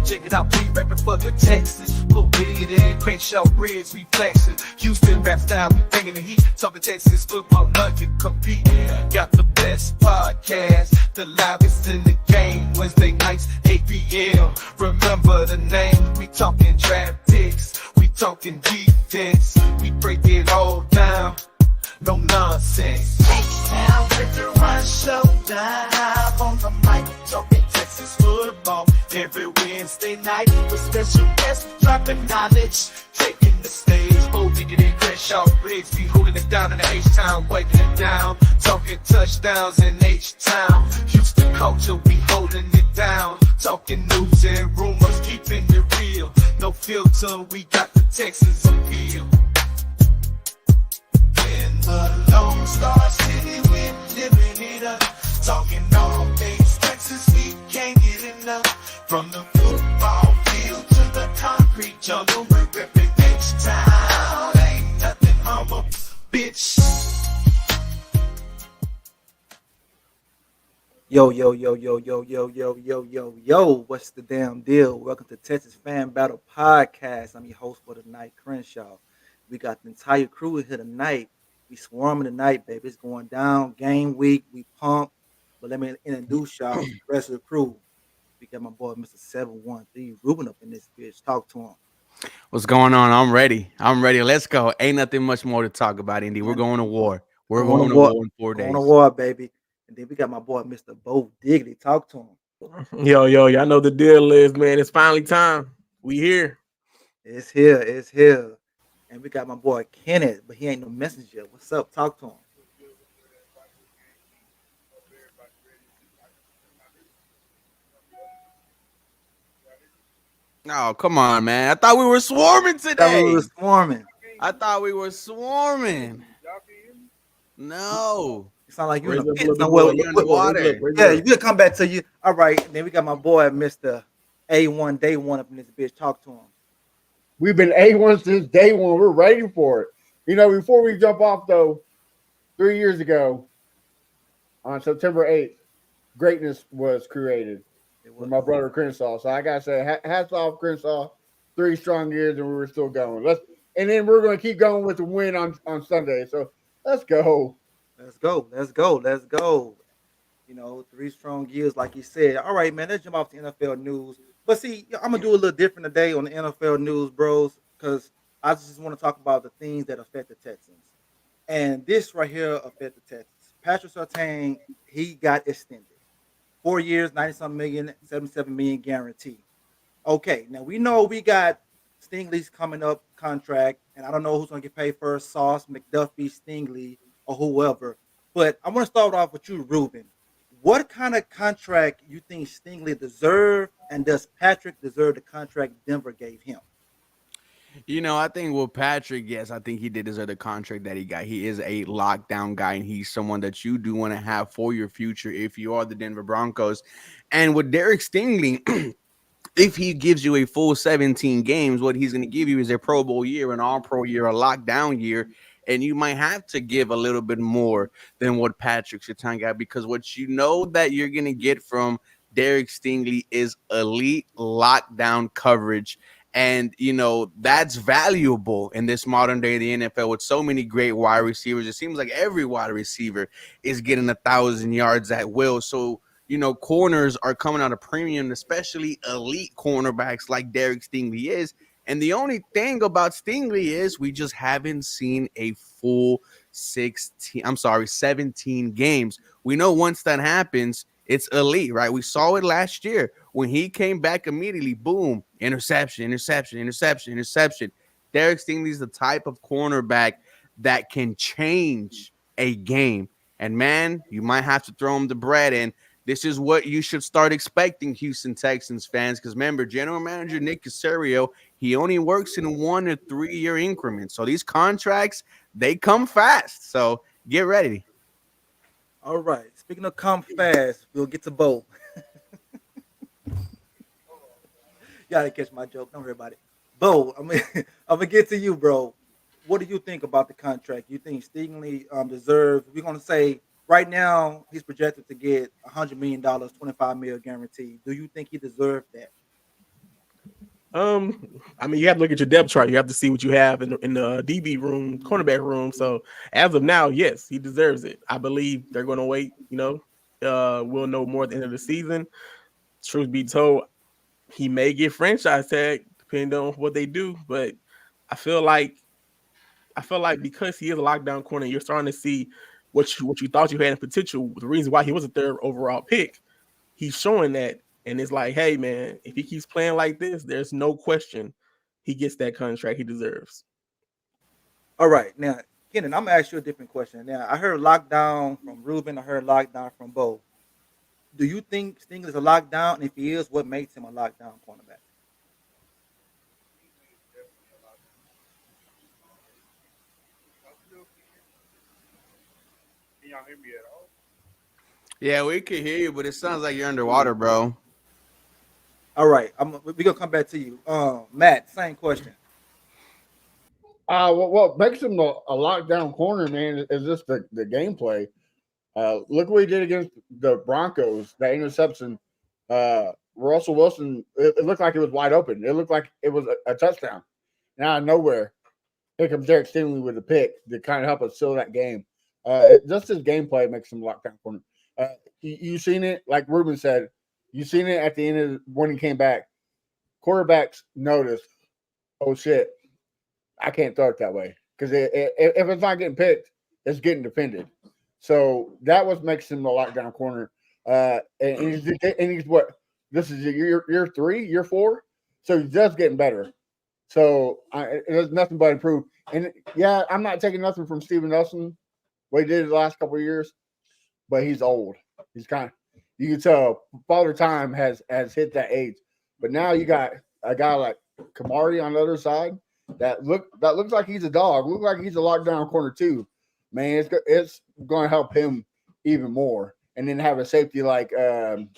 Check it out, we rapping for the Texans. Little bit in Crenshaw Bridge, we flexing. Houston rap style, we bringing the heat. Talking Texas football, nothing compete. Got the best podcast, the loudest in the game. Wednesday nights, 8 p.m. Remember the name. We talking draft picks, we talking defense. We break it all down, no nonsense. H-Town with the Run Show, live on the mic, talking Texas football. Every Wednesday night with special guests dropping knowledge, taking the stage. Oh, digging in Crenshaw Briggs, be holding it down in the H-Town, wiping it down. Talking touchdowns in H-Town. Houston culture, we holding it down. Talking news and rumors, keeping it real. No filter, we got the Texas appeal. In the Lone Star City, we're living it up. Talking all things Texas, we can't get enough. From the football field to the concrete jungle, we're ripping H-Town. Ain't nothing humble, bitch. Yo, what's the damn deal? Welcome to Texas Fan Battle Podcast. I'm your host for tonight, Crenshaw. We got the entire crew here tonight. We swarming tonight, baby. It's going down. Game week. We pumped. But let me introduce y'all to the rest of the crew. We got my boy, Mr. 713, Ruben up in this bitch. Talk to him. What's going on? I'm ready. Let's go. Ain't nothing much more to talk about, Indy. We're going to war. We're going to war in 4 days. Going to war, baby. And then we got my boy, Mr. Bo Diggity. Talk to him. Yo, y'all know the deal is, man. It's finally time. We here. It's here. And we got my boy, Kenneth, but he ain't no messenger. What's up? Talk to him. Oh, come on, man. I thought we were swarming today. I thought we were swarming. No. It sound like you're in the water. Yeah, we'll come back to you. All right. Then we got my boy, Mr. A1 Day 1 up in this bitch. Talk to him. We've been A1 since day one. We're ready for it. You know, before we jump off, though, 3 years ago, on September 8th, greatness was created with my brother Crenshaw. So I got to say, hats off, Crenshaw. 3 strong years, and we were still going. And then we're going to keep going with the win on Sunday. So let's go. Let's go. You know, 3 strong years, like you said. All right, man, let's jump off to NFL news. But see, I'm going to do a little different today on the NFL news, bros, because I just want to talk about the things that affect the Texans. And this right here affect the Texans. Patrick Surtain, he got extended. 4 years, 90-something million, 77 million guarantee. Okay, now we know we got Stingley's coming up contract, and I don't know who's going to get paid first, Sauce, McDuffie, Stingley, or whoever. But I want to start off with you, Ruben. What kind of contract you think Stingley deserved, and does Patrick deserve the contract Denver gave him? You know, I think with Patrick, yes, I think he did deserve the contract that he got. He is a lockdown guy, and he's someone that you do want to have for your future if you are the Denver Broncos. And with Derek Stingley, if he gives you a full 17 games, what he's going to give you is a Pro Bowl year, an All-Pro year, a lockdown year, and you might have to give a little bit more than what Patrick Surtain got, because what you know that you're going to get from Derek Stingley is elite lockdown coverage. And, you know, that's valuable in this modern day of the NFL with so many great wide receivers. It seems like every wide receiver is getting 1,000 yards at will. So, you know, corners are coming out of premium, especially elite cornerbacks like Derek Stingley is. And the only thing about Stingley is we just haven't seen a full 17 games. We know once that happens, it's elite, right? We saw it last year when he came back immediately, boom, interception. Derek Stingley's the type of cornerback that can change a game. And, man, you might have to throw him the bread in. This is what you should start expecting, Houston Texans fans, because remember, General Manager Nick Caserio, he only works in 1 to 3 year increments. So these contracts, they come fast. So get ready. All right. Speaking of come fast, we'll get to Bo. Y'all didn't catch my joke. Don't worry about it. Bo, I'm gonna get to you, bro. What do you think about the contract? You think Stingley deserves? We're gonna say right now he's projected to get $100 million, $25 million guaranteed. Do you think he deserved that? I mean, you have to look at your depth chart. You have to see what you have in the DB room, cornerback room. So as of now, yes, he deserves it. I believe they're going to wait. We'll know more at the end of the season. Truth be told, he may get franchise tag depending on what they do. But I feel like because he is a lockdown corner, you're starting to see what you thought you had in potential. The reason why he was a third overall pick, he's showing that. And it's like, hey, man, if he keeps playing like this, there's no question he gets that contract he deserves. All right, now, Kenan, I'm gonna ask you a different question. Now, I heard lockdown from Ruben. I heard lockdown from Bo. Do you think Stingley is a lockdown? And if he is, what makes him a lockdown cornerback? Can y'all hear me at all? Yeah, we could hear you, but it sounds like you're underwater, bro. All right, we're gonna come back to you. Matt, same question. What makes him a lockdown corner, man, is just the gameplay. Look what he did against the Broncos. That interception, Russell Wilson. It looked like it was wide open. It looked like it was a touchdown. And out of nowhere, here comes Derek Stingley with a pick to kind of help us seal that game. Just his gameplay makes him lockdown corner. You seen it, like Ruben said. You seen it at the end of when he came back. Quarterbacks noticed, oh shit, I can't throw it that way because if it's not getting picked, it's getting defended. So that was makes him a lockdown corner. And he's what? This is year 3, year 4. So he's just getting better. So there's nothing but improve. And yeah, I'm not taking nothing from Steven Nelson, what he did the last couple of years, but he's old. He's kind of, you can tell Father Time has hit that age. But now you got a guy like Kamari on the other side that looks like he's a dog. Looks like he's a lockdown corner too. Man, it's going to help him even more. And then have a safety like Kevin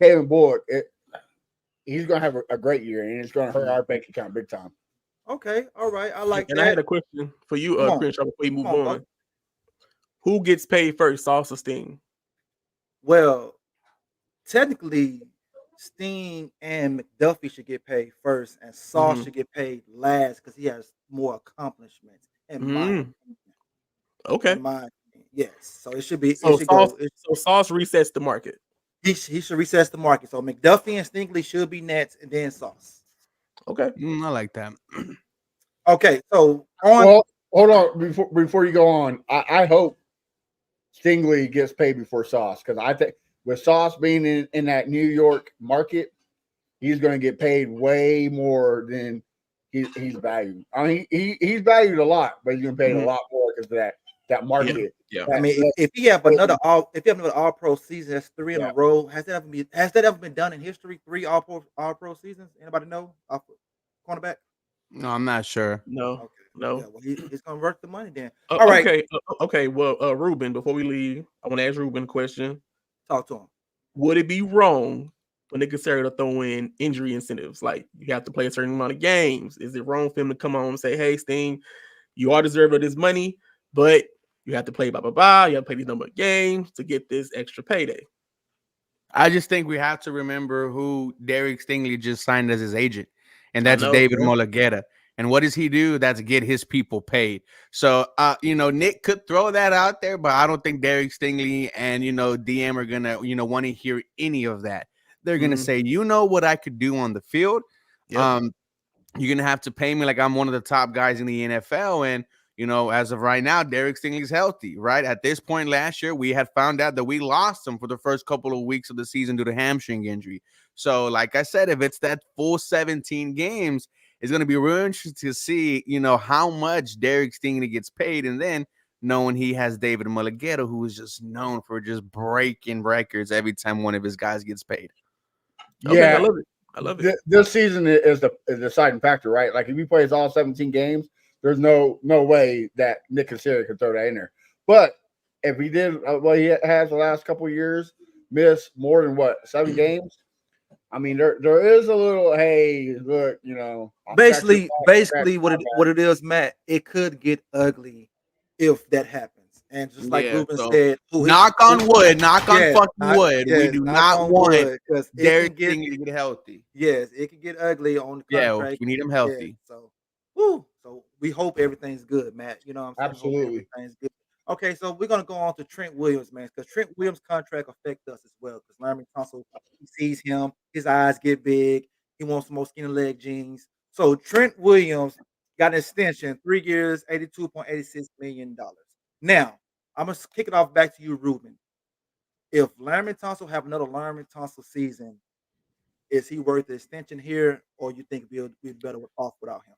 Bullock. He's going to have a great year, and it's going to hurt our bank account big time. Okay, all right, I like and that. I had a question for you, Crenshaw, before we move on. Bud. Who gets paid first, Sauce or Sting? Well, technically, Sting and McDuffie should get paid first, and Sauce should get paid last because he has more accomplishments. In my opinion. Okay. In my opinion, yes. So it should be. So Sauce resets the market. He should recess the market. So McDuffie and Stingley should be next, and then Sauce. Okay. I like that. Okay. So on. Well, hold on before you go on. I hope Stingley gets paid before Sauce because I think with Sauce being in that New York market, he's going to get paid way more than he's valued. I mean, he's valued a lot, but he's going to pay a lot more because of that market. Yeah. I mean, if you have another All Pro season, that's 3 in a row. Has that ever been done in history? 3 All Pro seasons? Anybody know? Cornerback? No, I'm not sure. No. Okay. No. Yeah, well, he's gonna work the money then. All right. Okay. Well, Ruben, before we leave, I want to ask Ruben a question. Talk to him. Would it be wrong when they consider to throw in injury incentives? Like you have to play a certain amount of games. Is it wrong for him to come on and say, "Hey, Sting, you are deserving of this money, but you have to play blah blah blah. You have to play these number of games to get this extra payday"? I just think we have to remember who Derek Stingley just signed as his agent, and that's David Mulugheta. And what does he do? That's get his people paid. So, Nick could throw that out there, but I don't think Derek Stingley and, DM are going to, want to hear any of that. They're going to say, what I could do on the field. Yep. You're going to have to pay me like I'm one of the top guys in the NFL. And, as of right now, Derek Stingley's healthy, right? At this point last year, we had found out that we lost him for the first couple of weeks of the season due to hamstring injury. So, like I said, if it's that full 17 games, it's going to be real interesting to see, how much Derek Stingley gets paid. And then knowing he has David Mulugheta, who is just known for just breaking records every time one of his guys gets paid. Okay, yeah, I love it. This season is the deciding factor, right? Like if he plays all 17 games, there's no way that Nick Casario could throw that in there. But if he did what he has the last couple of years, miss more than 7 games. I mean, there is a little, hey, look, Basically, what it is, Matt, it could get ugly if that happens. And just like Yeah, Ruben so said, knock on wood, knock on yes, fucking wood. We do knock not on want wood, 'cause it Derrick can get Stingley to get healthy. yes, it can get ugly on the Yeah, contract. we need him Yeah, healthy. so woo. So we hope everything's good, Matt. You know what I'm saying? Hope Absolutely. everything's good. Okay, so we're gonna go on to Trent Williams, man, because Trent Williams' contract affects us as well. Because Larry Tunsil, he sees him, his eyes get big, he wants some more skinny leg jeans. So Trent Williams got an extension, 3 years, $82.86 million. Now, I'm gonna kick it off back to you, Ruben. If Larry Tunsil have another Larry Tunsil season, is he worth the extension here, or you think we'll be better off without him?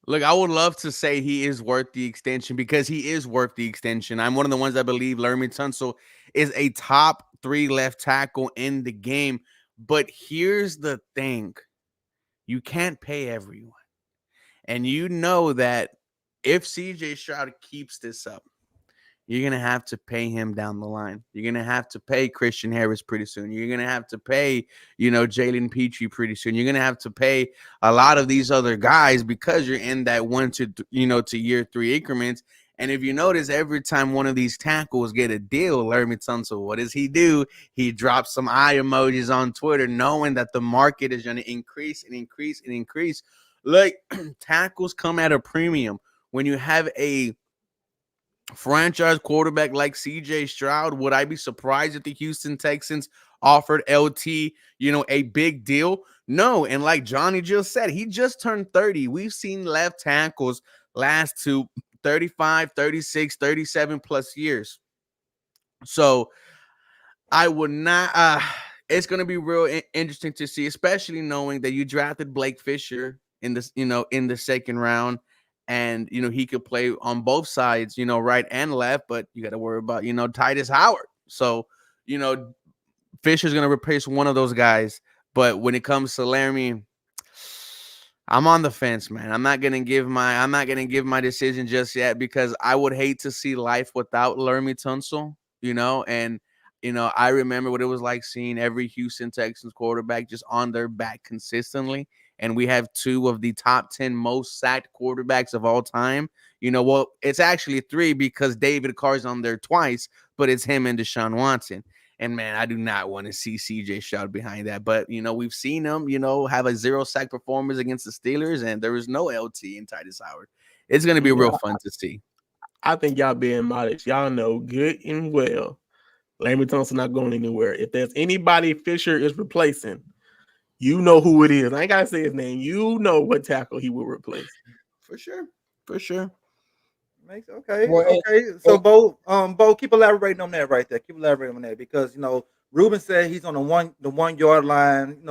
Look, I would love to say he is worth the extension because he is worth the extension. I'm one of the ones that believe Laremy Tunsil is a top 3 left tackle in the game. But here's the thing. You can't pay everyone. And you know that if CJ Stroud keeps this up, you're going to have to pay him down the line. You're going to have to pay Christian Harris pretty soon. You're going to have to pay, Jalen Petrie pretty soon. You're going to have to pay a lot of these other guys because you're in that 1 to year 3 increments. And if you notice, every time one of these tackles get a deal, Laremy Tunsil, what does he do? He drops some eye emojis on Twitter, knowing that the market is going to increase and increase and increase. Like, tackles come at a premium. When you have a franchise quarterback like CJ Stroud, would I be surprised if the Houston Texans offered LT, a big deal? No. And like Johnny just said, he just turned 30. We've seen left tackles last to 35, 36, 37 plus years. So I would not it's going to be real interesting to see, especially knowing that you drafted Blake Fisher in this, in the second round. And, he could play on both sides, right and left, but you got to worry about, Titus Howard. So, Fisher's going to replace one of those guys. But when it comes to Laramie, I'm on the fence, man. I'm not going to give my decision just yet because I would hate to see life without Laramie Tunsil, and I remember what it was like seeing every Houston Texans quarterback just on their back consistently. And we have 2 of the top 10 most sacked quarterbacks of all time. Well, it's actually 3 because David Carr's on there twice, but it's him and Deshaun Watson. And, man, I do not want to see CJ Stroud behind that. But, we've seen him, have a 0 sack performance against the Steelers, and there was no LT in Titus Howard. It's going to be real fun to see. I think y'all being modest. Y'all know good and well Laremy Tunsil not going anywhere. If there's anybody Fisher is replacing, you know who it is. I ain't got to say his name. You know what tackle he will replace. For sure. Okay. Well, Okay. So Bo, keep elaborating on that right there. Keep elaborating on that because Ruben said he's on the 1 yard line.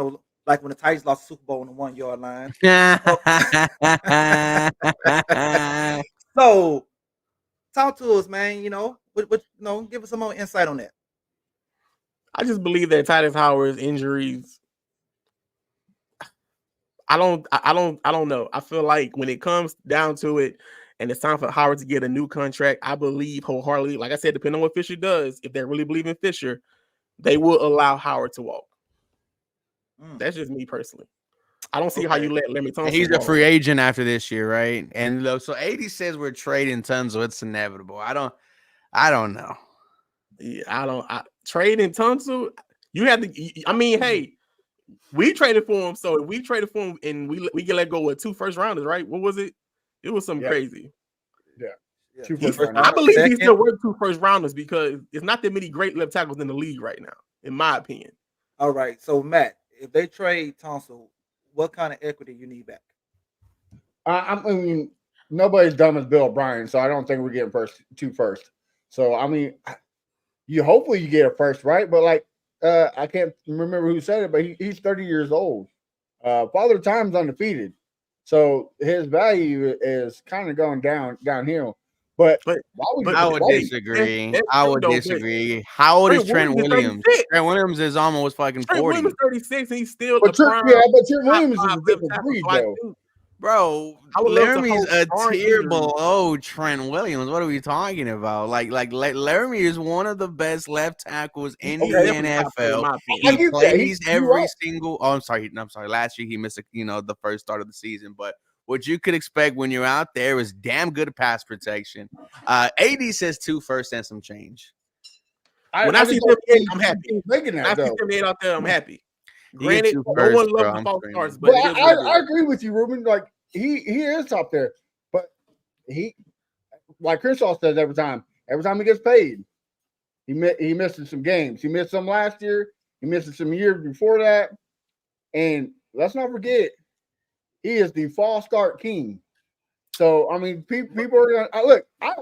Like when the Titans lost the Super Bowl on the 1 yard line. So talk to us, man. Give us some more insight on that. I just believe that Titus Howard's injuries. I don't know. I feel like when it comes down to it, and it's time for Howard to get a new contract, I believe wholeheartedly, like I said, depending on what Fisher does, if they really believe in Fisher, they will allow Howard to walk. That's just me personally. I don't see how you let Laremy Tunsil. He's a free agent after this year, right? And so 80 says we're trading Tunsil. It's inevitable. I don't know. Yeah, trading Tunsil. You have to. I mean, hey, we traded for him. So if we traded for him and we can let go with 2 first rounders, right? What was it? It was something crazy. Yeah. 2 first rounders. I believe he's still worth 2 first rounders because it's not that many great left tackles in the league right now, in my opinion. All right. So Matt, if they trade Tunsil, what kind of equity you need back? I mean, nobody's dumb as Bill O'Brien, so I don't think we're getting 2 first. So I mean, hopefully you get a first, right? But like, I can't remember who said it, but he's 30 years old. Father Time's undefeated, so his value is kind of going downhill. But I would disagree. How old is Trent Williams? Trent Williams is almost fucking 40. Trent Williams 36, and he's still but Trent Williams is a different breed, though. Bro, Laramie's a tier below Trent Williams. What are we talking about? Like Laramie is one of the best left tackles in the NFL. He plays every single. Oh, I'm sorry. Last year he missed the first start of the season, but what you could expect when you're out there is damn good pass protection. AD says 2 first and some change. When I see just don't 78, think I'm he's happy. making When that I see though. 78 out there, I'm happy. You get Granted, 2 no first, one bro. loves the I'm false screaming. starts, but But it is what it I is. agree with you, Ruben. Like he is up there, but he, like Crenshaw says every time he gets paid, he misses some games. He missed some last year. He missed some years before that. And let's not forget, he is the false start king. So I mean, people are gonna look. I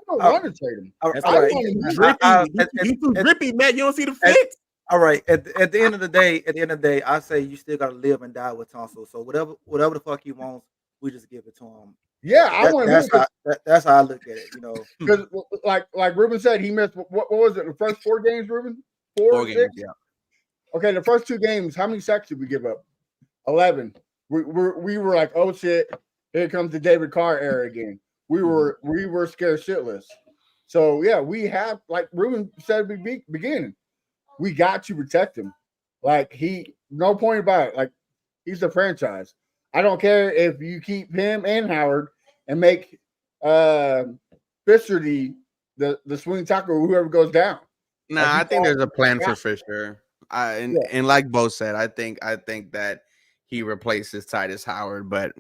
don't want to trade him. That's All why right. he's drippy. He's too drippy, Matt. You don't see the fit. All right. At the end of the day, I say you still gotta live and die with Tonsil. So whatever the fuck he wants, we just give it to him. Yeah, I want him That's how I look at it. You know, because like Ruben said, he missed what was it? The first 4 games, Ruben? 4 games, 6? yeah. Okay, the first 2 games, how many sacks did we give up? 11. We were like, oh shit, here comes the David Carr era again. We were scared shitless. So yeah, we have, like Ruben said at the beginning, we got to protect him. Like no point about it. Like he's the franchise. I don't care if you keep him and Howard and make Fisher the swing tackle, whoever goes down. Nah, I think there's a plan for Fisher. And like Bo said, I think that he replaces Titus Howard, but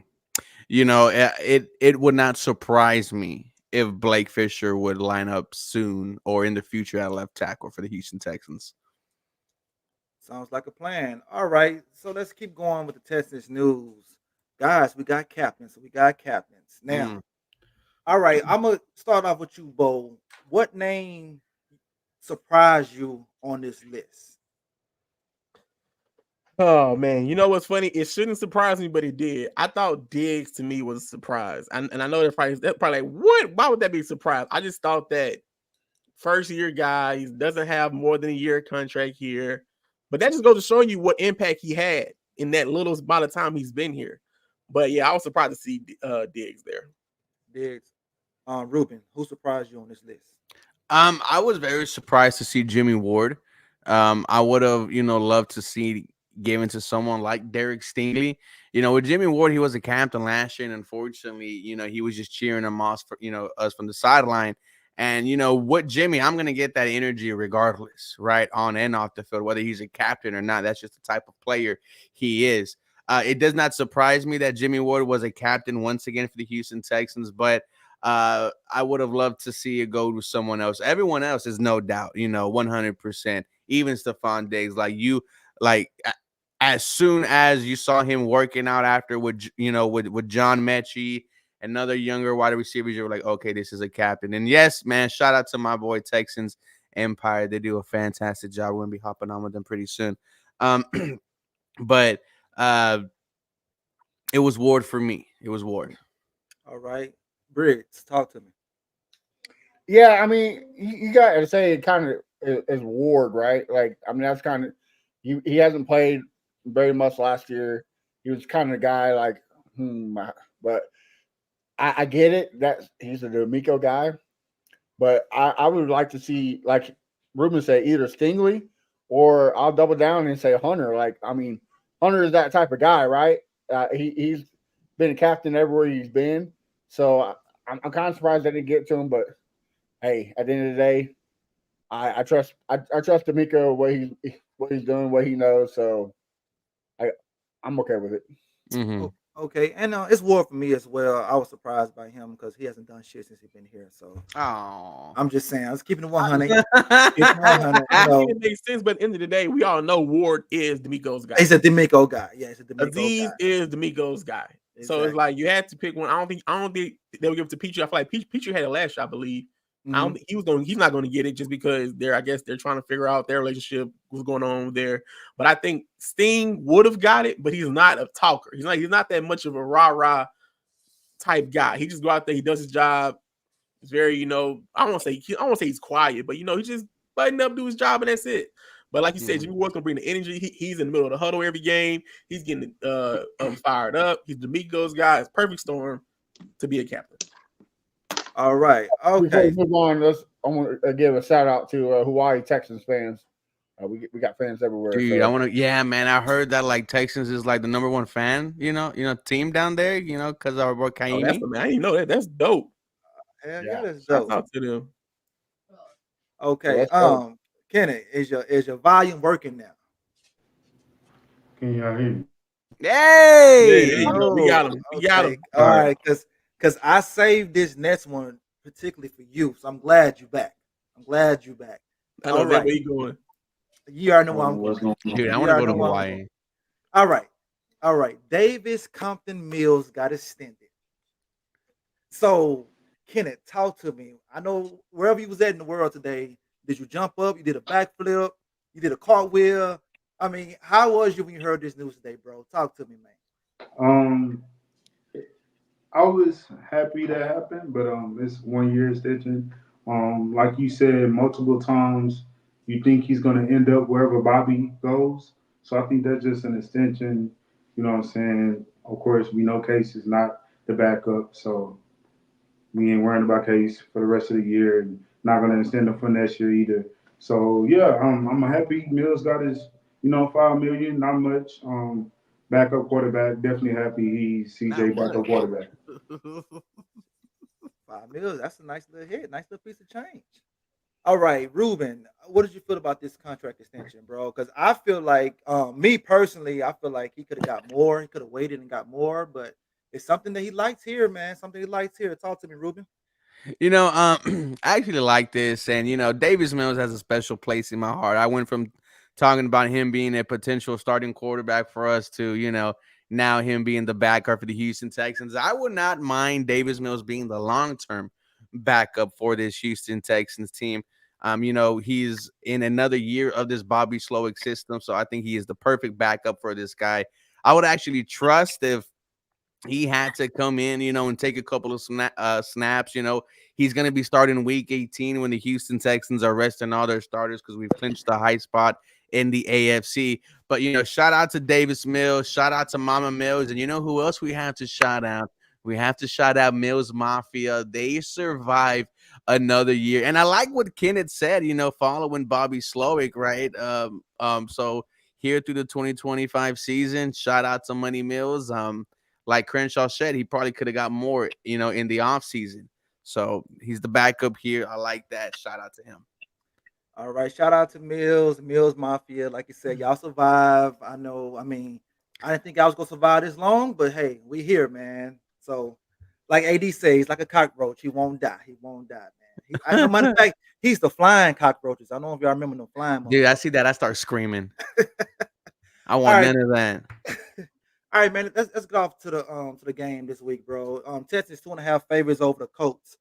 you know, it would not surprise me if Blake Fisher would line up soon or in the future at left tackle for the Houston Texans. sounds like a plan. All right, so let's keep going with the Texans news, guys. We got captains. Now. All right, I'm gonna start off with you, Bo. What name surprised you on this list? Oh man, you know what's funny? It shouldn't surprise me, but it did. I thought Diggs to me was a surprise, and I know they're probably like, what? Why would that be a surprise? I just thought that first year guy, he doesn't have more than a year contract here, but that just goes to show you what impact he had in that little amount of time he's been here. But yeah, I was surprised to see Diggs there. Diggs, Ruben, who surprised you on this list? I was very surprised to see Jimmy Ward. I would have, loved to see given to someone like Derek Stingley. With Jimmy Ward, he was a captain last year, and unfortunately, he was just cheering him off for, us from the sideline. And what Jimmy, I'm gonna get that energy regardless, right, on and off the field, whether he's a captain or not. That's just the type of player he is. It does not surprise me that Jimmy Ward was a captain once again for the Houston Texans, but I would have loved to see it go to someone else. Everyone else is no doubt, 100%. Even Stephon Diggs, as soon as you saw him working out after with John Mechie, another younger wide receivers, you were like, okay, this is a captain. And yes, man, shout out to my boy Texans Empire. They do a fantastic job. We're gonna be hopping on with them pretty soon. But it was Ward for me. It was Ward. All right, Briggs, talk to me. Yeah, I mean, you got to say it kind of is Ward, right? Like, I mean, that's kind of he hasn't played very much last year. He was kind of the guy like, but I get it that he's a D'Amico guy, but I would like to see, like Ruben said, either Stingley or I'll double down and say Hunter. Like, I mean, Hunter is that type of guy, right? He's been a captain everywhere he's been, so I'm kind of surprised I didn't get to him. But hey, at the end of the day, I trust D'Amico what he's doing, what he knows. So I'm okay with it. Mm-hmm. Okay, and it's Ward for me as well. I was surprised by him because he hasn't done shit since he's been here. So I'm just saying, I was keeping it 100. I think it makes sense, but at the end of the day, we all know Ward is D'Amico's guy. He's a D'Amico guy. Yeah, he's a D'Amico Aziz guy. is D'Amico's guy. Exactly. So it's like you had to pick one. I don't think they'll give it to Petrie. I feel like Petrie had it last year, I believe. Mm-hmm. I don't think he's not going to get it just because I guess they're trying to figure out their relationship, what's going on there. But I think Sting would have got it, but he's not a talker. He's not that much of a rah-rah type guy. He just go out there, he does his job. It's very, I don't want to say he's quiet, but he just button up, do his job, and that's it. But like you said, Jimmy Ward's gonna bring the energy. He's in the middle of the huddle every game. He's getting fired up. He's D'Amico's guy. It's perfect storm to be a captain. All right. Okay. Before we move on, I want to give a shout out to Hawaii Texans fans. We got fans everywhere. Dude, I So want to. Yeah, man. I heard that like Texans is like the number one fan. Team down there. Because our boy Oh, that's Kaimi. the man. I didn't know that. That's dope. Hell yeah, yeah, that's Shout dope. out to them. so Okay, that's dope. Kenny, is your volume working now? Can y'all hear me? Yeah, there Hey, you go. We Oh, got him. We got okay. him. All All right. right, because I saved this next one particularly for you, so I'm glad you back. I'm glad you back. I know All that right, way he going. you already know where I'm What's going. going on? dude, I You want to already go to know where I'm going. Hawaii. All right, all right. Davis Compton Mills got extended. So, Kenneth, talk to me. I know wherever you was at in the world today, did you jump up? You did a backflip? You did a cartwheel? I mean, how was you when you heard this news today, bro? Talk to me, man. Um, I was happy that happened, but it's 1 year extension. Like you said multiple times, you think he's gonna end up wherever Bobby goes. So I think that's just an extension. You know what I'm saying? Of course, we know Case is not the backup, so we ain't worrying about Case for the rest of the year, and not gonna extend him for next year either. So yeah, I'm happy Mills got his 5 million, not much. Backup quarterback, definitely happy he's Not CJ backup much. quarterback. 5 mils. That's a nice little hit, nice little piece of change. All right, Ruben, what did you feel about this contract extension, bro? Because I feel like, me personally, I feel like he could have got more. He could have waited and got more, but it's something that he likes here, man. Something he likes here. Talk to me, Ruben. I actually like this, and Davis Mills has a special place in my heart. I went from talking about him being a potential starting quarterback for us to, now him being the backup for the Houston Texans. I would not mind Davis Mills being the long-term backup for this Houston Texans team. He's in another year of this Bobby Slowick system, so I think he is the perfect backup for this guy. I would actually trust if he had to come in, and take a couple of snaps. He's going to be starting week 18 when the Houston Texans are resting all their starters because we've clinched the high spot in the AFC. But, shout out to Davis Mills, shout out to Mama Mills. And you know who else we have to shout out? We have to shout out Mills Mafia. They survived another year. And I like what Kenneth said, following Bobby Slowick, right? So here through the 2025 season, shout out to Money Mills. Like Crenshaw said, he probably could have got more, in the offseason. So he's the backup here. I like that. Shout out to him. All right, shout out to Mills Mafia. Like you said, y'all survive. I know. I mean, I didn't think I was gonna survive this long, but hey, we here, man. So, like AD says, like a cockroach, he won't die. He won't die, man. No matter of fact, he's the flying cockroaches. I don't know if y'all remember them flying Dude, I motherfuckers. see that. I start screaming. I All want right, none of that. all right, man. Let's go off to the game this week, bro. Texas 2.5 favorites over the Colts.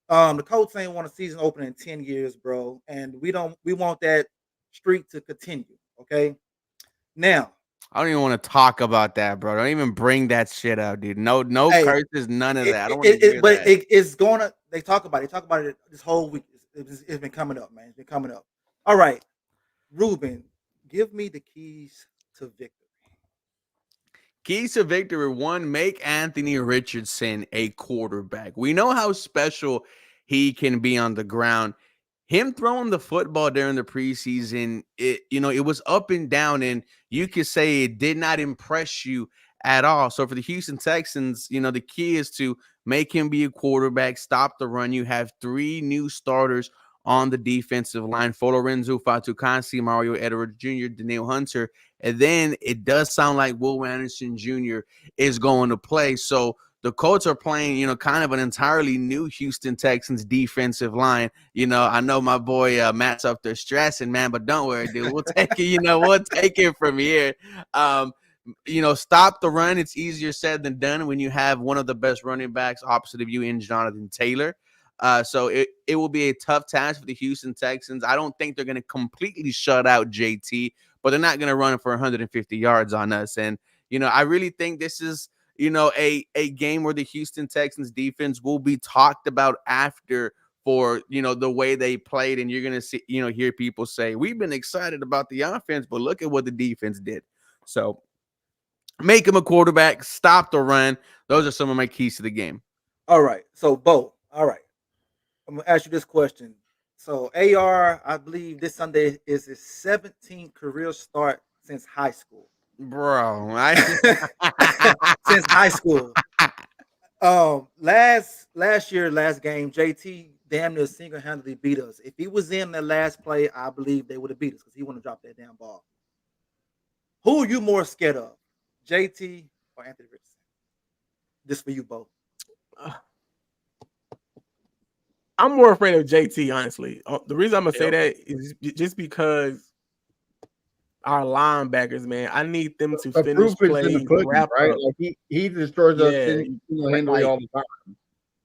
The Colts ain't won a season opener in 10 years, bro. And we want that streak to continue. Okay. Now, I don't even want to talk about that, bro. Don't even bring that shit up, dude. No hey, curses, none of that. I don't want to hear but that. it's gonna they talk about it. They talk about it this whole week. It's been coming up, man. It's been coming up. All right, Ruben, give me the keys to victory. Keys to victory one, make Anthony Richardson a quarterback. We know how special he can be on the ground. Him throwing the football during the preseason, it was up and down, and you could say it did not impress you at all. So for the Houston Texans, the key is to make him be a quarterback, stop the run. You have three new starters on the defensive line: Lorenzo Fatukasi, Mario Edwards Jr., Daniel Hunter, and then it does sound like Will Anderson Jr. is going to play. So the Colts are playing, kind of an entirely new Houston Texans defensive line. I know my boy Matt's up there stressing, man, but don't worry, dude. We'll take it. We'll take it from here. Stop the run. It's easier said than done when you have one of the best running backs opposite of you in Jonathan Taylor. So it will be a tough task for the Houston Texans. I don't think they're going to completely shut out JT, but they're not going to run for 150 yards on us. And, I really think this is, a game where the Houston Texans defense will be talked about after for, the way they played. And you're going to see, hear people say, we've been excited about the offense, but look at what the defense did. So make him a quarterback, stop the run. Those are some of my keys to the game. All right. So, Bo, all right. I'm gonna ask you this question. So AR, I believe this Sunday is his 17th career start since high school. Bro. Since high school. Last year, last game, JT damn near single handedly beat us. If he was in the last play, I believe they would have beat us because he wouldn't drop that damn ball. Who are you more scared of, JT or Anthony Richardson? This for you both. I'm more afraid of JT, honestly. The reason I'm gonna say Yep. that is just because our linebackers, man, I need them to The finish proof is in the plays, pudding, wrap right? up. Like he destroys us Yeah, single-handedly like all the time.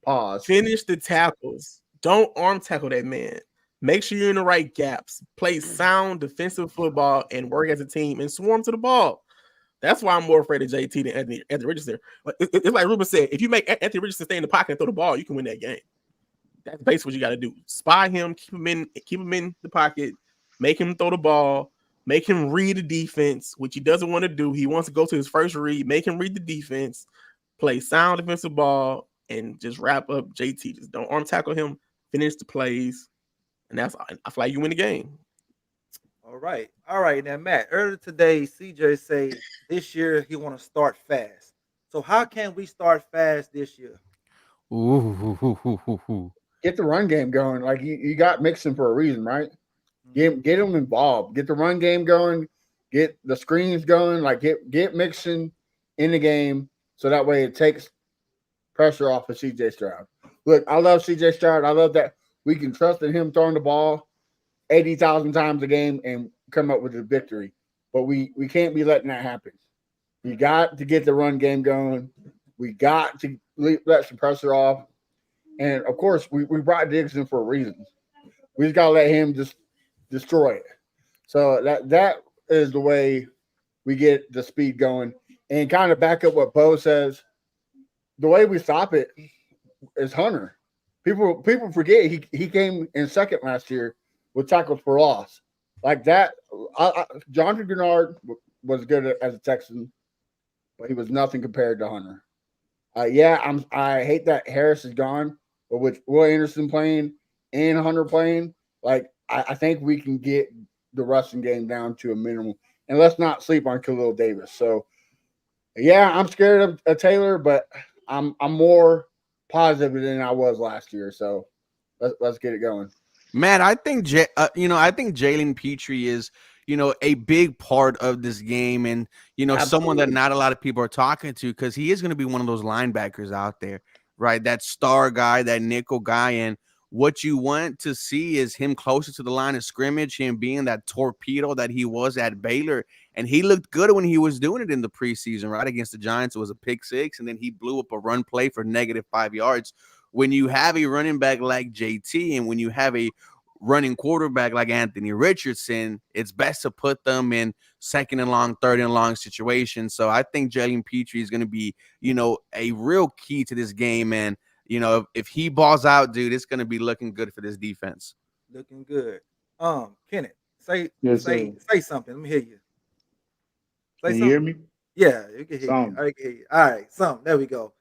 Pause. finish the tackles. Don't arm tackle that man. Make sure you're in the right gaps. Play sound defensive football and work as a team and swarm to the ball. That's why I'm more afraid of JT than Anthony Richardson. It's like Ruben said, if you make Anthony Richardson stay in the pocket and throw the ball, you can win that game. That's basically what you got to do. Spy him, keep him in the pocket, make him throw the ball, make him read the defense, which he doesn't want to do. He wants to go to his first read, make him read the defense, play sound defensive ball, and just wrap up JT. Just don't arm tackle him, finish the plays, and I feel like you win the game. All right. Now, Matt. Earlier today, CJ say this year he want to start fast. So how can we start fast this year? Ooh. Get the run game going. Like you got Mixon for a reason, right? Get him involved. Get the run game going. Get the screens going. Like get Mixon in the game so that way it takes pressure off of CJ Stroud. Look, I love CJ Stroud. I love that we can trust in him throwing the ball 80,000 times a game and come up with a victory. But we can't be letting that happen. You got to get the run game going. We got to let some pressure off. And of course, we brought Diggs in for a reason. We just gotta let him just destroy it. So that is the way we get the speed going. And kind of back up what Bo says, the way we stop it is Hunter. People forget he came in second last year with tackles for loss. Like that, Jonathan Grenard was good as a Texan, but he was nothing compared to Hunter. I hate that Harris is gone, but with Will Anderson playing and Hunter playing, like I think we can get the rushing game down to a minimum. And let's not sleep on Khalil Davis. So yeah, I'm scared of Taylor, but I'm more positive than I was last year. So let's get it going. Man, I think I think Jalen Petrie is, a big part of this game, and someone that Absolutely. not a lot of people are talking to, because he is going to be one of those linebackers out there, right? That star guy, that nickel guy, and what you want to see is him closer to the line of scrimmage, him being that torpedo that he was at Baylor, and he looked good when he was doing it in the preseason, right? Against the Giants, it was a pick six, and then he blew up a run play for -5 yards. When you have a running back like JT, and when you have a running quarterback like Anthony Richardson, it's best to put them in second and long, third and long situations. So I think Jalen Petrie is going to be, a real key to this game. And, if he balls out, dude, it's going to be looking good for this defense. Looking good. Kenneth, Yes, say sir. something. Let me hear you. Say Can you something. hear me? Yeah, you can hear you. Some. I can hear you. All right, something. There we go.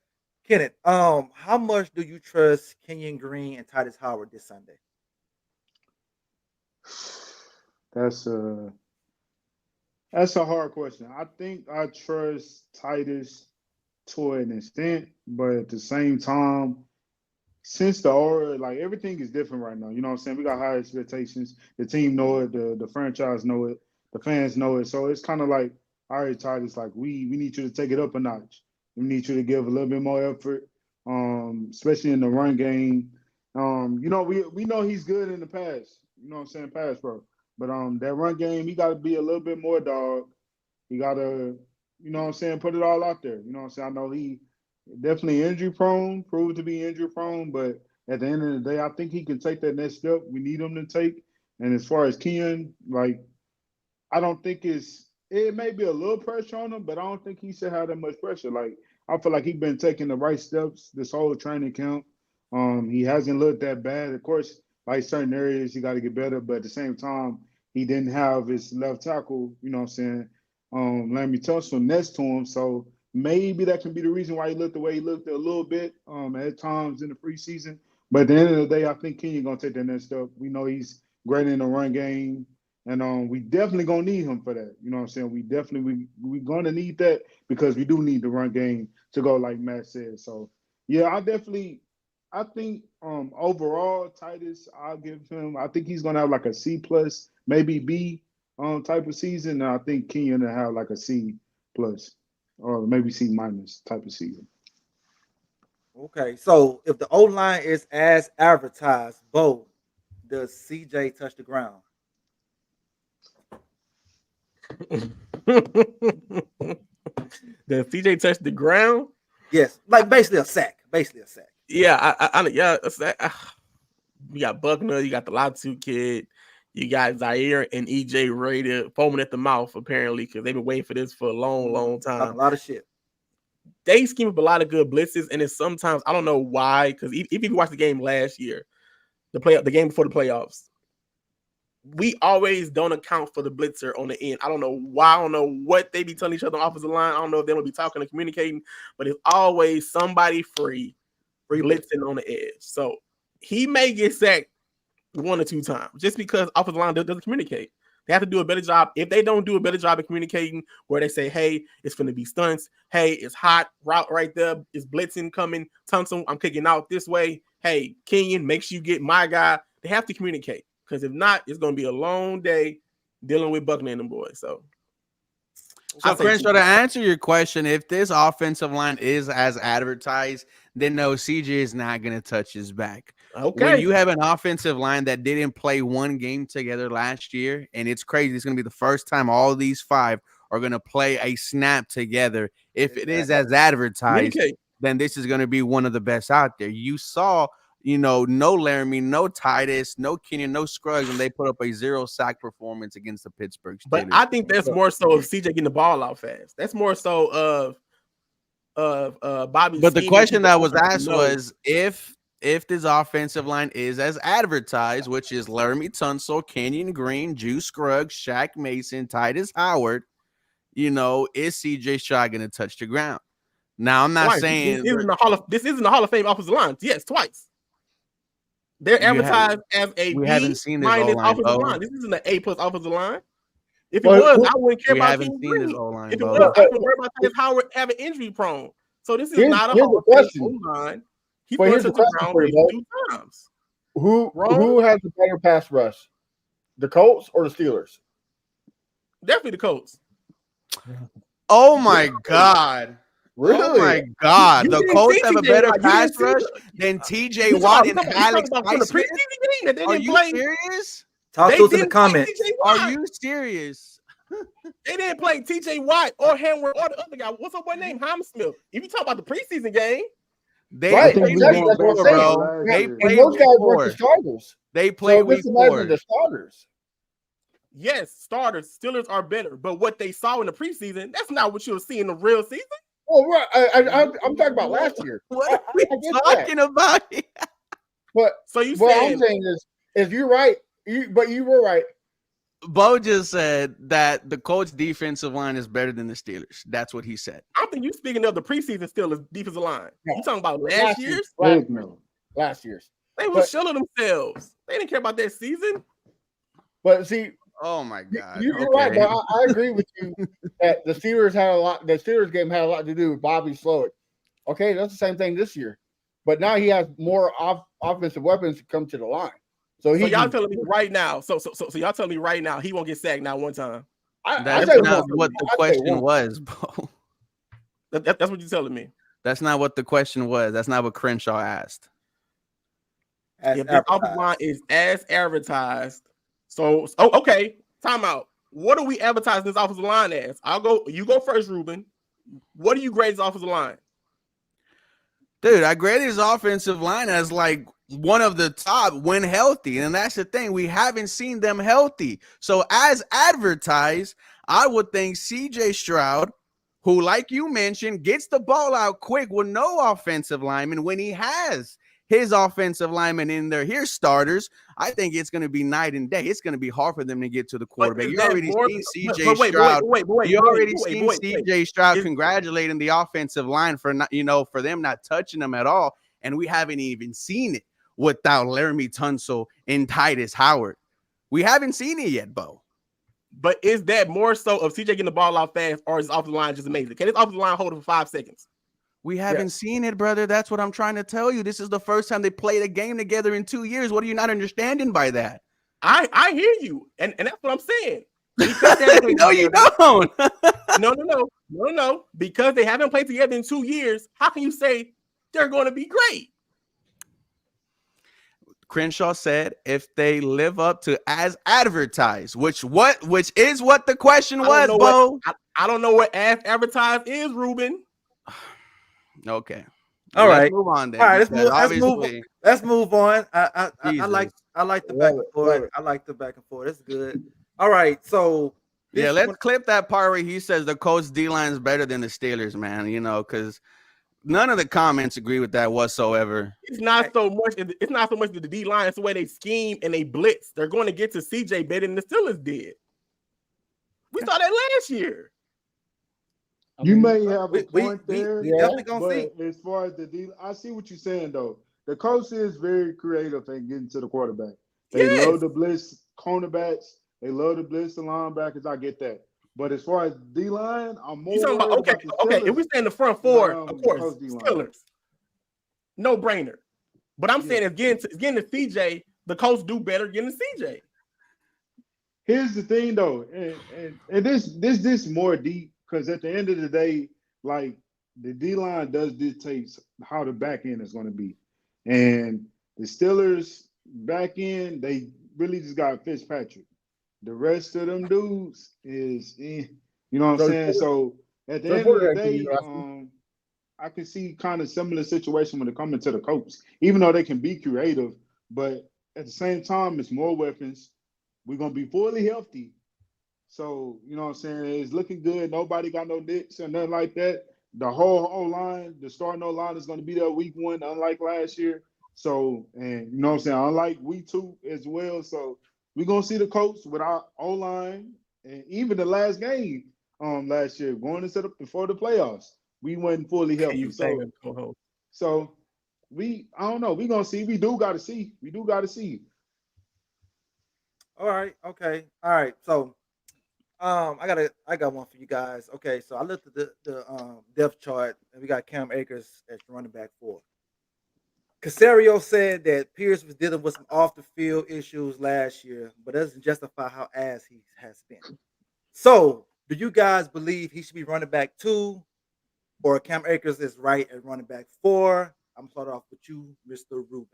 Kenneth, how much do you trust Kenyon Green and Titus Howard this Sunday? That's a hard question. I think I trust Titus to an extent, but at the same time, since the aura, like everything is different right now. You know what I'm saying? We got high expectations. The team know it, the franchise know it, the fans know it. So it's kind of like, all right, Titus, like we need you to take it up a notch. We need you to give a little bit more effort, especially in the run game. We know he's good in the pass. You know what I'm saying? Pass pro. But that run game, he got to be a little bit more dog. He got to, you know what I'm saying, put it all out there. You know what I'm saying? I know he definitely injury prone, proved to be injury prone, but at the end of the day, I think he can take that next step we need him to take. And as far as Ken, like I don't think it may be a little pressure on him, but I don't think he should have that much pressure. Like I feel like he's been taking the right steps this whole training camp. He hasn't looked that bad. Of course, like certain areas he got to get better, but at the same time, he didn't have his left tackle, you know what I'm saying, Laramie Tunsil next to him. So maybe that can be the reason why he looked the way he looked a little bit at times in the preseason. But at the end of the day, I think Kenyon gonna take that next step. We know he's great in the run game, and we definitely gonna need him for that. You know what I'm saying? We gonna need that because we do need the run game to go like Matt said. So yeah, I think overall Titus, I'll give him. I think he's gonna have like a C plus, maybe B type of season. And I think Kenyon will have like a C plus or maybe C minus type of season. Okay, so if the O line is as advertised, Bo, does CJ touch the ground? Does CJ touch the ground? Yes, like basically a sack. Basically a sack. Yeah, yeah. You got Buckner, you got the Latu kid, you got Zaire and EJ ready foaming at the mouth apparently because they've been waiting for this for a long time. Talking a lot of shit. They scheme up a lot of good blitzes, and it's sometimes I don't know why. Because if you watch the game last year, the game before the playoffs, we always don't account for the blitzer on the end. I don't know why. I don't know what they be telling each other on the offensive line. I don't know if they don't be talking and communicating, but it's always somebody free blitzing on the edge. So he may get sacked 1 or 2 times just because offensive line doesn't communicate. They have to do a better job. If they don't do a better job of communicating, where they say, "Hey, it's going to be stunts. Hey, it's hot route right there. It's blitzing coming. Tunsil, I'm kicking out this way. Hey, Kenyon, make sure you get my guy." They have to communicate because if not, it's going to be a long day dealing with Buckner and them boys. So Crenshaw, to answer your question, if this offensive line is as advertised, then no, CJ is not going to touch his back. Okay. When you have an offensive line that didn't play one game together last year, and it's crazy, it's going to be the first time all these 5 are going to play a snap together. If it is as advertised, then this is going to be one of the best out there. You saw, no Laramie, no Titus, no Kenyon, no Scruggs, and they put up a 0 sack performance against the Pittsburgh Steelers. But I think that's more so of CJ getting the ball out fast. That's more so of Bobby. But the question that was asked was if this offensive line is as advertised, which is Laramie Tunsil, Kenyon Green, Juice Scruggs, Shaq Mason, Titus Howard, is CJ Stroud going to touch the ground? Now, I'm not saying this isn't the Hall of Fame offensive line. Yes, twice. They're advertised as a B minus offensive line. This isn't an A plus offensive line. If it was, I wouldn't care about Kenyon Green. If it was, I would worry about Titus Howard having injury prone. So this is not a Hall of Fame line. Here's the question for you, who has the better pass rush, the Colts or the Steelers? Definitely the Colts. Oh my God! Really? Oh my God! The Colts have a better pass rush than T.J. Watt and Alex Highsmith. Are you serious? Talk to us in the comments. Are you serious? They didn't play T.J. Watt or Henry or the other guy. What's up? What name? Highsmith. If you talk about the preseason game. They played before, bro. They played those guys weren't the starters. They played week 4. The starters. Yes, starters. Steelers are better, but what they saw in the preseason, that's not what you'll see in the real season. Well, right. I'm talking about last year. What are we talking about? But so you what I'm saying is you're right. But you were right. Bo just said that the Colts defensive line is better than the Steelers. That's what he said. I think you speaking of the preseason Steelers defensive line. No. You talking about last year's? Last year's. They were shilling themselves. They didn't care about that season. But see, oh my God, you're right. But I agree with you that the Steelers had a lot. The Steelers game had a lot to do with Bobby Slowick. Okay, that's the same thing this year, but now he has more offensive weapons to come to the line. So y'all telling me right now. So y'all telling me right now he won't get sacked not one time. That's not what the question was, bro. That's what you're telling me. That's not what the question was. That's not what Crenshaw asked. If the offensive line is as advertised, okay, timeout. What do we advertise this offensive line as? You go first, Ruben. What do you grade this offensive line? Dude, I grade his offensive line as like one of the top when healthy. And that's the thing. We haven't seen them healthy. So as advertised, I would think CJ Stroud, who, like you mentioned, gets the ball out quick with no offensive lineman. When he has his offensive lineman in there, here's starters. I think it's going to be night and day. It's going to be hard for them to get to the quarterback. You already seen CJ Stroud. You already seen CJ Stroud congratulating the offensive line for not, for them not touching them at all. And we haven't even seen it. without Laramie Tunsil and Titus Howard. We haven't seen it yet, Bo. But is that more so of CJ getting the ball out fast, or is off the line just amazing? Can his off the line hold it for 5 seconds? We haven't seen it, brother. That's what I'm trying to tell you. This is the first time they played a game together in 2 years. What are you not understanding by that? I hear you, and that's what I'm saying. Because they haven't played No, you don't. No. Because they haven't played together in 2 years, how can you say they're going to be great? Crenshaw said if they live up to as advertised, which is what the question was, Bo. I don't know what as advertised is, Ruben. Okay. All right. Let's move on then. All right, let's move on. I like the back and forth. I like the back and forth. It's good. All right, so let's clip that part where he says the Colts D-line is better than the Steelers, man. You know, because none of the comments agree with that whatsoever. It's not so much the D line. It's the way they scheme and they blitz. They're going to get to CJ better than the Steelers did. We saw that last year. You may have a point there. We definitely gonna see. As far as the D, I see what you're saying though. The coach is very creative in getting to the quarterback. They love the blitz cornerbacks. They love the blitz the linebackers. I get that. But as far as D-line, I'm more talking about okay. If we stay in the front four, of course, Steelers, no brainer. But I'm saying it's getting to CJ. The Colts do better getting to CJ. Here's the thing, though, and this more deep because at the end of the day, like the D-line does dictate how the back end is going to be, and the Steelers back end they really just got Fitzpatrick. The rest of them dudes is, you know what I'm saying? So at the end of the day, I can see kind of similar situation when it comes to the Colts, even though they can be creative, but at the same time, it's more weapons. We're going to be fully healthy. So, you know what I'm saying? It's looking good. Nobody got no nicks or nothing like that. The whole O-line, the starting O-line is going to be there week 1, unlike last year. So, and you know what I'm saying? Unlike week 2 as well. So, we're going to see the Colts with our O-line and even the last game last year, going into before the playoffs, we wasn't fully healthy. So I don't know. We're going to see. We do got to see. All right. Okay. All right. So I got one for you guys. Okay. So I looked at the depth chart and we got Cam Akers as running back 4. Casario said that Pierce was dealing with some off-the-field issues last year, but doesn't justify how ass he has been. So, do you guys believe he should be running back 2, or Cam Akers is right at running back 4? I'm starting off with you, Mr. Ruben.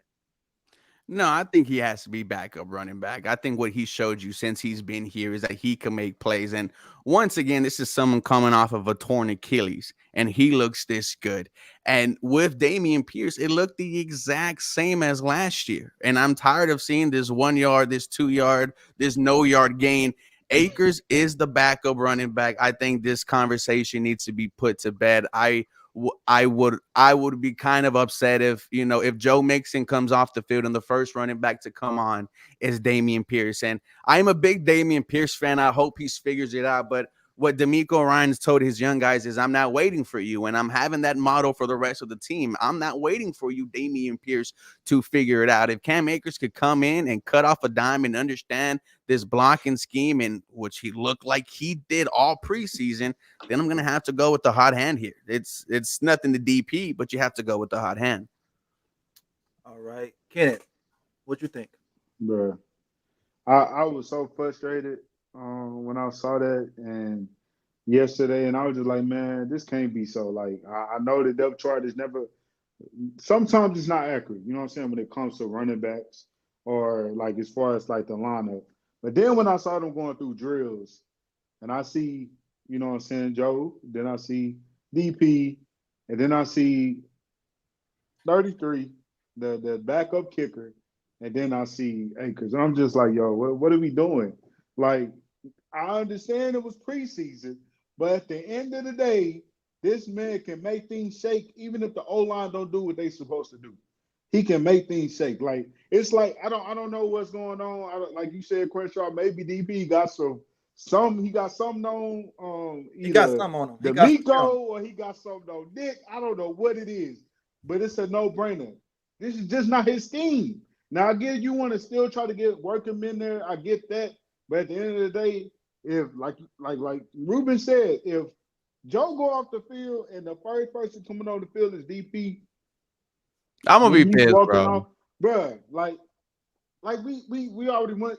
No, I think he has to be backup running back. I think what he showed you since he's been here is that he can make plays. And once again, this is someone coming off of a torn Achilles, and he looks this good. And with Dameon Pierce, it looked the exact same as last year. And I'm tired of seeing this 1 yard, this 2 yard, this no yard gain. Akers is the backup running back. I think this conversation needs to be put to bed. I would be kind of upset if Joe Mixon comes off the field and the first running back to come on is Dameon Pierce. And I'm a big Dameon Pierce fan. I hope he figures it out. But what D'Amico Ryans told his young guys is, I'm not waiting for you. And I'm having that motto for the rest of the team. I'm not waiting for you, Dameon Pierce, to figure it out. If Cam Akers could come in and cut off a dime and understand this blocking scheme, and which he looked like he did all preseason, then I'm going to have to go with the hot hand here. It's nothing to DP, but you have to go with the hot hand. All right. Kenneth, what you think? Bro, I was so frustrated when I saw that and yesterday, and I was just like, man, this can't be so. Like, I know the depth chart is never – sometimes it's not accurate, you know what I'm saying, when it comes to running backs or, like, as far as, like, the lineup. But then when I saw them going through drills and I see, you know what I'm saying, Joe, then I see DP, and then I see 33, the backup kicker, and then I see Akers. And I'm just like, yo, what are we doing? Like, I understand it was preseason, but at the end of the day, this man can make things shake even if the O-line don't do what they supposed to do. He can make things shake. Like, it's like I don't know what's going on. Like you said, Crenshaw, maybe DP got he got something on he got something on him. D'Amico or he got something on Nick. I don't know what it is, but it's a no-brainer. This is just not his scheme. Now, again, you want to still try to work him in there. I get that, but at the end of the day, if like Ruben said, if Joe go off the field and the first person coming on the field is DP, I'm gonna when be he's pissed, walking bro. off, bruh, like we already went.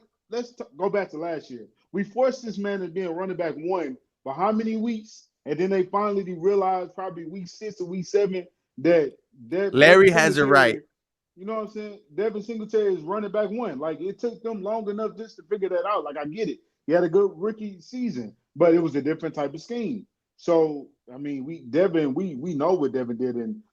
Go back to last year. We forced this man to be a running back one for how many weeks, and then they finally realized probably week 6 or week 7 that Devin Larry has it right. Singletary, you know what I'm saying? Devin Singletary is running back one. Like it took them long enough just to figure that out. Like I get it. He had a good rookie season, but it was a different type of scheme. So I mean, we know what Devin did in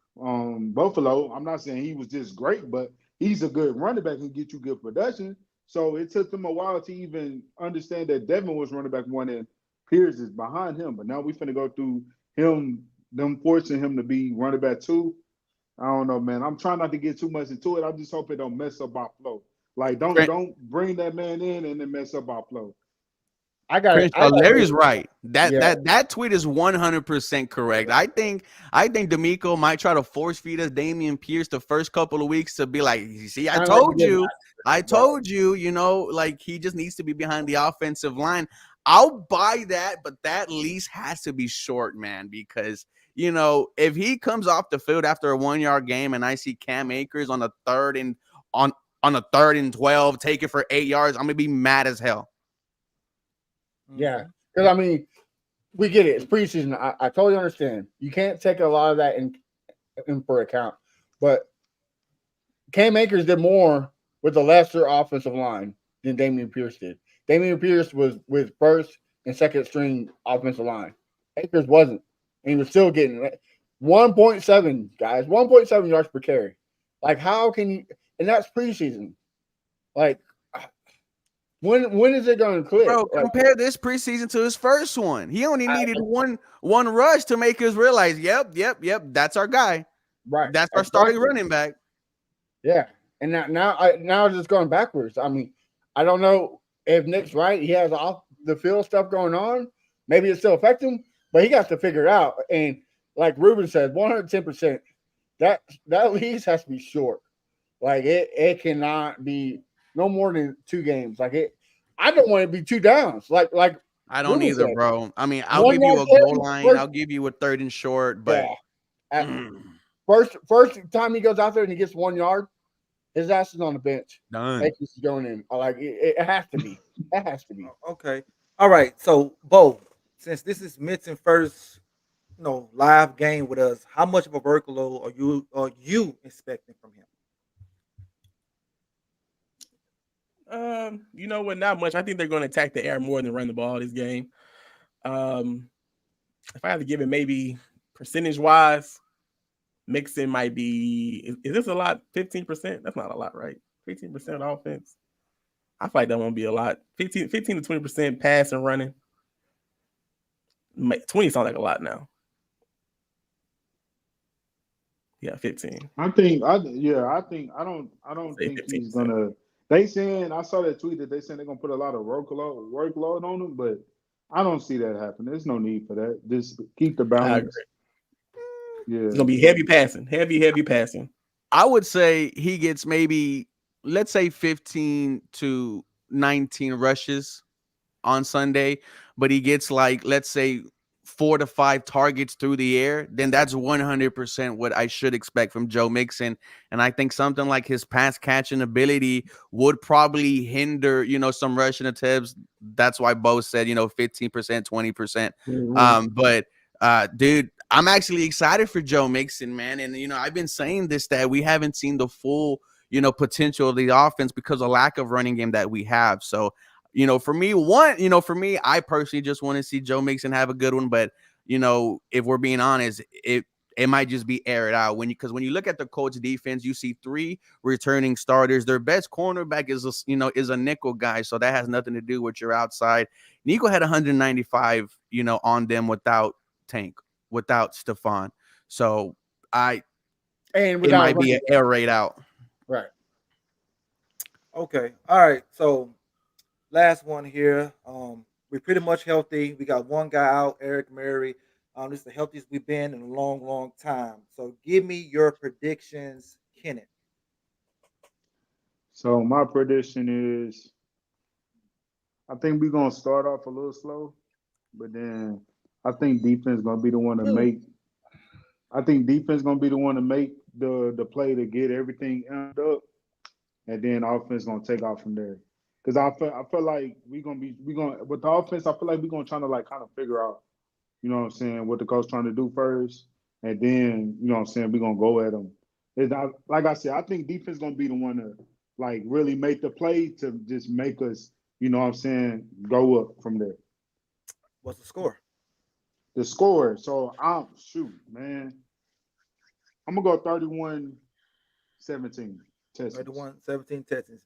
Buffalo. I'm not saying he was just great, but he's a good running back and get you good production. So it took them a while to even understand that Devin was running back one and Pierce is behind him. But now we finna go through them forcing him to be running back two. I don't know, man. I'm trying not to get too much into it. I just hope it don't mess up our flow. Like don't bring that man in and then mess up our flow. I got it. Crenshaw, Larry's right. That Yeah. that tweet is 100% correct. I think D'Amico might try to force feed us Damian Pierce the first couple of weeks to be like, you see, I Kinda like told he did you, last I year. told you, like he just needs to be behind the offensive line. I'll buy that, but that leash has to be short, man, because if he comes off the field after a 1-yard game and I see Cam Akers on a on a 3rd and 12, take it for 8 yards, I'm gonna be mad as hell. Yeah, because I mean, we get it. It's preseason. I totally understand. You can't take a lot of that in for account. But Cam Akers did more with the lesser offensive line than Damian Pierce did. Damian Pierce was with first and second string offensive line. Akers wasn't. And he was still getting 1.7, guys, 1.7 yards per carry. Like, how can you – and that's preseason. Like, when is it going to click? Bro, Like, compare this preseason to his first one. He only needed one rush to make us realize, yep, that's our guy. right. That's our starting running back. Yeah. And now it's just going backwards. I mean, I don't know if Nick's right. He has off the field stuff going on. Maybe it still affects him, but he got to figure it out. And like Ruben said, 110%, that leash has to be short. Like it cannot be no more than 2 games. Like I don't want it to be 2 downs. Like I don't Ruben either, said, bro. I mean, I'll 1 give you yard a carry, goal line. I'll give you a 3rd and short, but yeah. First time he goes out there and he gets 1 yard, his ass is on the bench. done. Akers is going in. Like it has to be. It has to be. Okay. All right. So, Bo, since this is Mitch's first, live game with us, how much of a workload are you expecting from him? You know what? Not much. I think they're going to attack the air more than run the ball this game. If I had to give it maybe percentage wise, Mixon might be. Is this a lot? 15%? That's not a lot, right? 15% offense. I feel like that won't be a lot. 15 to 20% pass and running. 20 sounds like a lot now. Yeah, 15. I don't think he's 15%. gonna. They saying I saw that tweet that they saying they're gonna put a lot of workload on him, but I don't see that happening. There's no need for that. Just keep the balance. Yeah, It's gonna be heavy passing. Heavy passing. I would say he gets maybe, let's say 15 to 19 rushes on Sunday, but he gets like, let's say 4 to 5 targets through the air, then that's 100% what I should expect from Joe Mixon. And I think something like his pass catching ability would probably hinder, some rushing attempts. That's why Bo said, 15%, 20%. But dude, I'm actually excited for Joe Mixon, man. And, I've been saying this, that we haven't seen the full, potential of the offense because of lack of running game that we have. So, for me, I personally just want to see Joe Mixon have a good one. But, if we're being honest, it might just be aired out because when you look at the Colts defense, you see 3 returning starters. Their best cornerback is a nickel guy. So that has nothing to do with your outside. Nico had 195, on them without Tank, without Stephon. So it might be an air raid out. Right. Okay. All right. So last one here. We're pretty much healthy. We got one guy out, Eric Murray. This is the healthiest we've been in a long, long time. So give me your predictions, Kenneth. So my prediction is I think we're gonna start off a little slow, but then I think defense gonna be the one to make. I think defense gonna be the one to make the play to get everything amped up, and then offense gonna take off from there. Because I feel like we gonna with the offense. I feel like we're gonna try to like kind of figure out, you know what I'm saying, what the coach trying to do first, and then you know what I'm saying we're gonna go at them. It's not, like I said, I think defense gonna be the one to like really make the play to just make us, you know what I'm saying, go up from there. What's the score? The score. So I'm shoot, man. I'm gonna go 31-17. Texans. 31-17 Texans.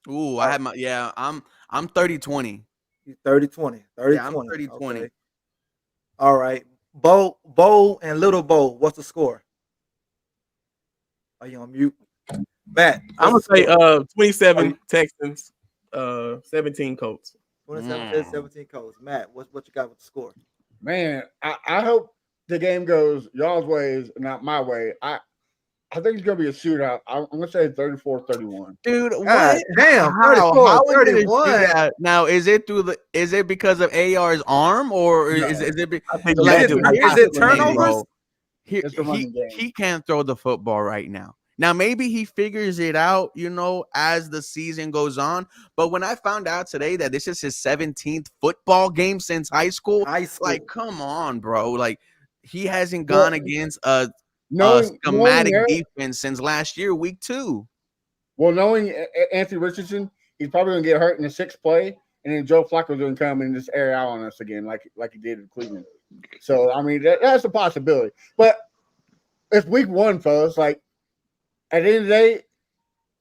Ooh, All I right. had my I'm 30-20. You 30-20. Yeah, I'm 30-20. 30-20. Okay. All right. Bo and Little Bo, what's the score? Are you on mute? Matt, I'm what's gonna the say score? 27 Texans, 17 Colts. 27-17 Colts. Matt, what you got with the score? Man, I hope the game goes y'all's ways, not my way. I think it's gonna be a shootout. I'm gonna say 34-31. Dude, God what? damn, How is it a 34-31. shootout? Now, is it because of AR's arm or No, is it I think the Is like it matchup might is be it different, man. turnovers? bro? He it's the he running game. he can't throw the football right now. Now maybe he figures it out, as the season goes on. But when I found out today that this is his 17th football game since high school, High school. like come on, bro. Like he hasn't Well, gone against a knowing schematic that, defense since last year, week 2. knowing Anthony Richardson, he's probably gonna get hurt in the sixth play, and then Joe Flacco's gonna come and just air out on us again, like he did in Cleveland. So I mean, that's a possibility. But it's week one, fellas. Like at the end of the day,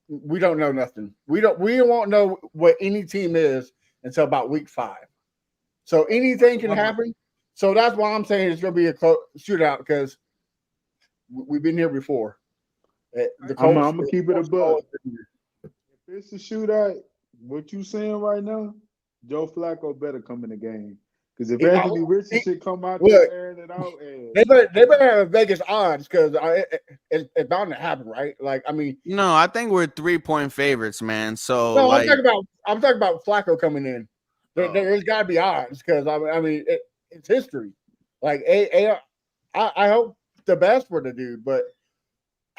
we don't know nothing. We won't know what any team is until about week 5. So anything can happen. So that's why I'm saying it's gonna be a shootout because we've been here before. The I'm Colts. gonna keep it a buck. If it's a shootout, what you saying right now? Joe Flacco better come in the game. Because if Anthony Richardson come out there airing it out, they better have Vegas odds because it's bound to happen, right? Like I mean, No, I think we're 3-point favorites, man. So no, like I'm talking about Flacco coming in. There's got to be odds because I mean it's history. Like I hope the best for the dude, but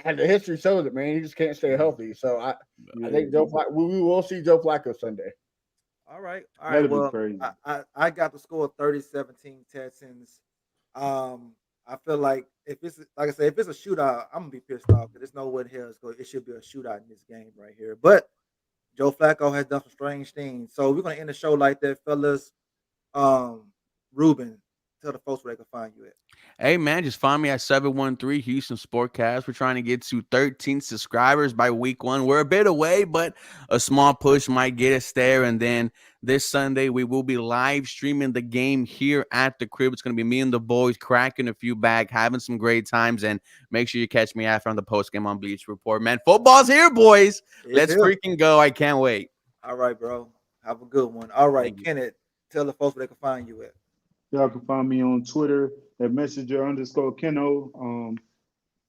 the history shows it, man. He just can't stay healthy. So I think we will see Joe Flacco Sunday. All right. that'd be Well, crazy. I got the score 30-17 Texans. I feel like if it's like I said, if it's a shootout, I'm gonna be pissed off because there's no way in hell it should be a shootout in this game right here. But Joe Flacco has done some strange things. So we're gonna end the show like that, fellas. Ruben, tell the folks where they can find you at. Hey man, just find me at 713 Houston Sportcast. We're trying to get to 13 subscribers by week 1. We're a bit away, but a small push might get us there. And then this Sunday, we will be live streaming the game here at the crib. It's going to be me and the boys cracking a few back, having some great times. And make sure you catch me after on the post game on Bleach Report. Man, football's here, boys. Let's freaking go. I can't wait. All right, bro. Have a good one. All right, Kenneth, tell the folks where they can find you at. Y'all can find me on Twitter at Messenger_Keno,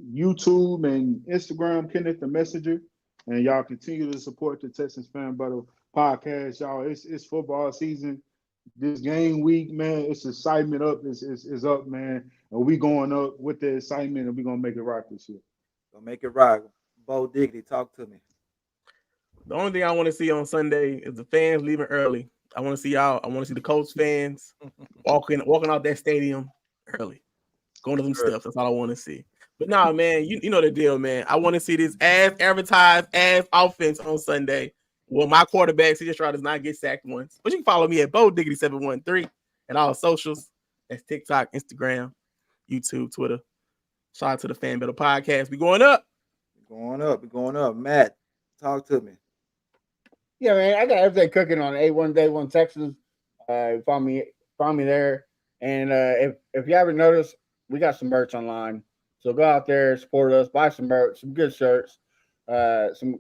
YouTube and Instagram, Kenneth the Messenger. And y'all continue to support the Texans Fan Battle podcast. Y'all, it's football season. This game week, man, it's excitement up. It's up, man. And we going up with the excitement, and we gonna make it right this year. Gonna make it right. Bo Diggity, talk to me. The only thing I want to see on Sunday is the fans leaving early. I want to see y'all. I want to see the Colts fans walking out that stadium early, going to them steps. That's all I want to see. But nah, man, you know the deal, man. I want to see this as advertised as offense on Sunday. Well, my quarterback, CJ Stroud, does not get sacked once. But you can follow me at Bo Diggity 713 and all socials. That's TikTok, Instagram, YouTube, Twitter. Shout out to the Fan Battle Podcast. We going up. We're going up. Matt, talk to me. Yeah, man, I got everything cooking on A1 Day One Texans. Find me there. And if you haven't noticed, we got some merch online. So go out there, support us, buy some merch, some good shirts, some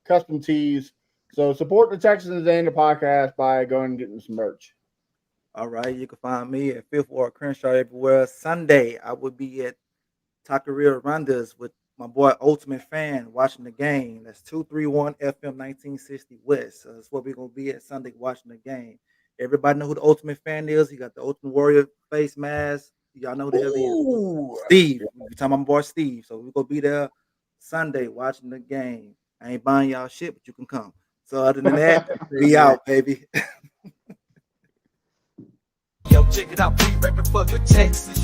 custom tees. So support the Texans and the podcast by going and getting some merch. All right, you can find me at Fifth Ward Crenshaw everywhere. Sunday, I will be at Taqueria Ronda's with my boy Ultimate Fan watching the game. That's 231 FM 1960 West. So that's where we're gonna be at Sunday watching the game. Everybody know who the Ultimate Fan is. He got the Ultimate Warrior face mask. Y'all know who the hell he is. Ooh. Steve. We talking about my boy Steve. So we're gonna be there Sunday watching the game. I ain't buying y'all shit, but you can come. So other than that, be out, baby. Yo, check it out, we reppin' for the Texans.